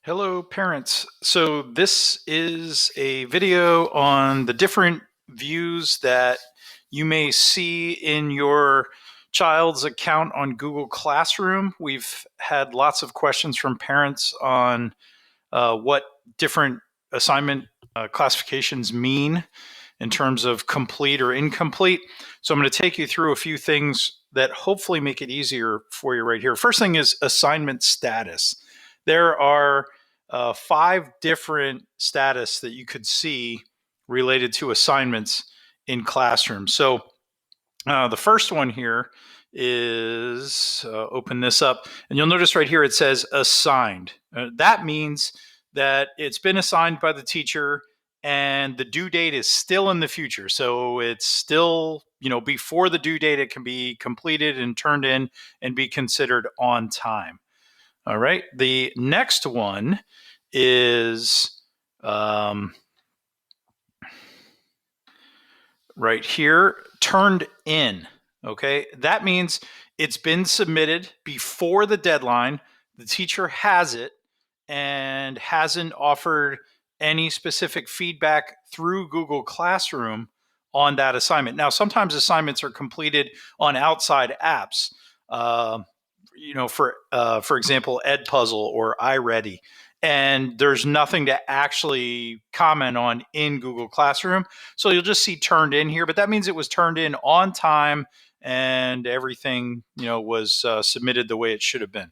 Hello, parents. So this is a video on the different views that you may see in your child's account on Google Classroom. We've had lots of questions from parents on what different assignment classifications mean in terms of complete or incomplete. So I'm going to take you through a few things that hopefully make it easier for you right here. First thing is assignment status. There are 5 different status that you could see related to assignments in Classroom. So the first one here is open this up, and you'll notice right here it says assigned. That means that it's been assigned by the teacher and the due date is still in the future. So it's still, before the due date, it can be completed and turned in and be considered on time. All right. The next one is right here, turned in. Okay. That means it's been submitted before the deadline. The teacher has it and hasn't offered any specific feedback through Google Classroom on that assignment. Now, sometimes assignments are completed on outside apps. For example, Edpuzzle or iReady, and there's nothing to actually comment on in Google Classroom. So you'll just see turned in here, but that means it was turned in on time and everything, was submitted the way it should have been.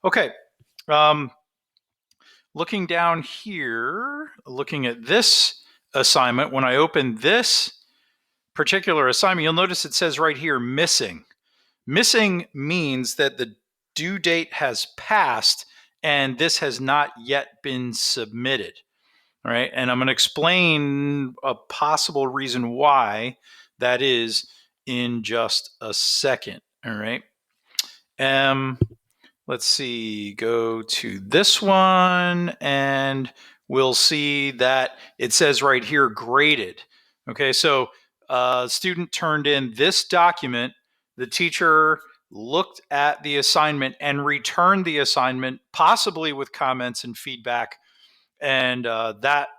Okay. Looking down here, looking at this assignment, when I open this particular assignment, you'll notice it says right here, missing. Missing means that the due date has passed and this has not yet been submitted. All right. And I'm going to explain a possible reason why that is in just a second. All right. Let's see, go to this one and we'll see that it says right here, graded. Okay, so student turned in this document. The teacher looked at the assignment and returned the assignment, possibly with comments and feedback. And that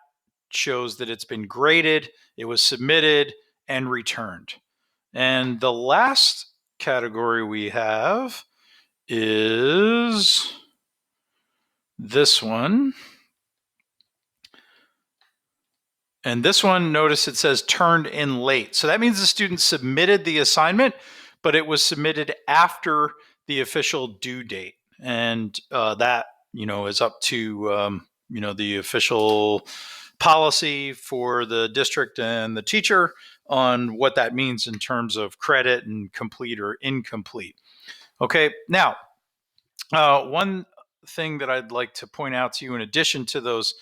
shows that it's been graded, it was submitted and returned. And the last category we have is this one. And this one, notice it says turned in late. So that means the student submitted the assignment, but it was submitted after the official due date. And that, is up to, the official policy for the district and the teacher on what that means in terms of credit and complete or incomplete. Okay, now, one thing that I'd like to point out to you in addition to those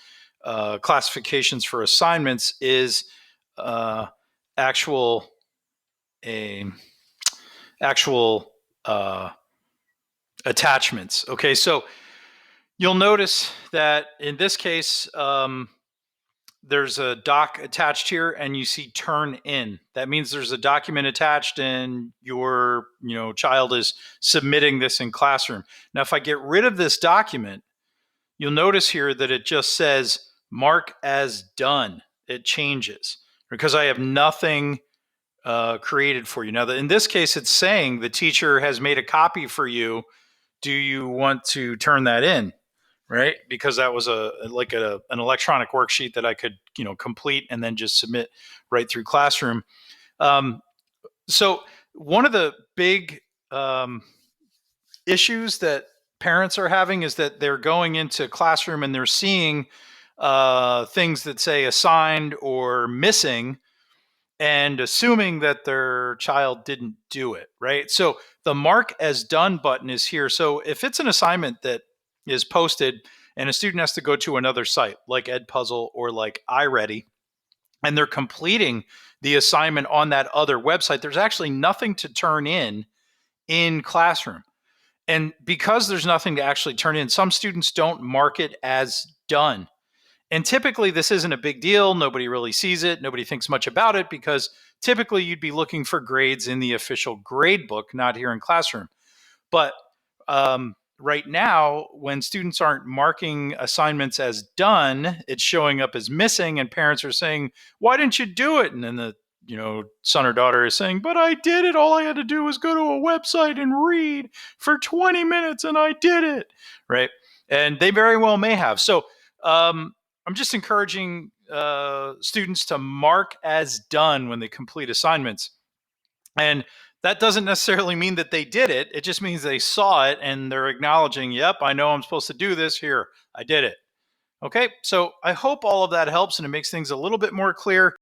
classifications for assignments is actual attachments. Okay, so you'll notice that in this case, there's a doc attached here and you see turn in. That means there's a document attached and your child is submitting this in Classroom. Now, if I get rid of this document, you'll notice here that it just says mark as done. It changes because I have nothing created for you. Now, in this case, it's saying the teacher has made a copy for you. Do you want to turn that in? Right? Because that was an electronic worksheet that I could, complete and then just submit right through Classroom. So one of the big issues that parents are having is that they're going into Classroom and they're seeing things that say assigned or missing and assuming that their child didn't do it, right? So the mark as done button is here. So if it's an assignment that is posted and a student has to go to another site like Edpuzzle or like iReady, and they're completing the assignment on that other website, there's actually nothing to turn in Classroom. And because there's nothing to actually turn in, some students don't mark it as done. And typically this isn't a big deal. Nobody really sees it. Nobody thinks much about it because typically you'd be looking for grades in the official grade book, not here in Classroom. But right now, when students aren't marking assignments as done, it's showing up as missing, and parents are saying, "Why didn't you do it?" And then the son or daughter is saying, "But I did it. All I had to do was go to a website and read for 20 minutes, and I did it." Right? And they very well may have. So I'm just encouraging students to mark as done when they complete assignments. And that doesn't necessarily mean that they did it. It just means they saw it and they're acknowledging, "Yep, I know I'm supposed to do this. Here, I did it." Okay, so I hope all of that helps and it makes things a little bit more clear.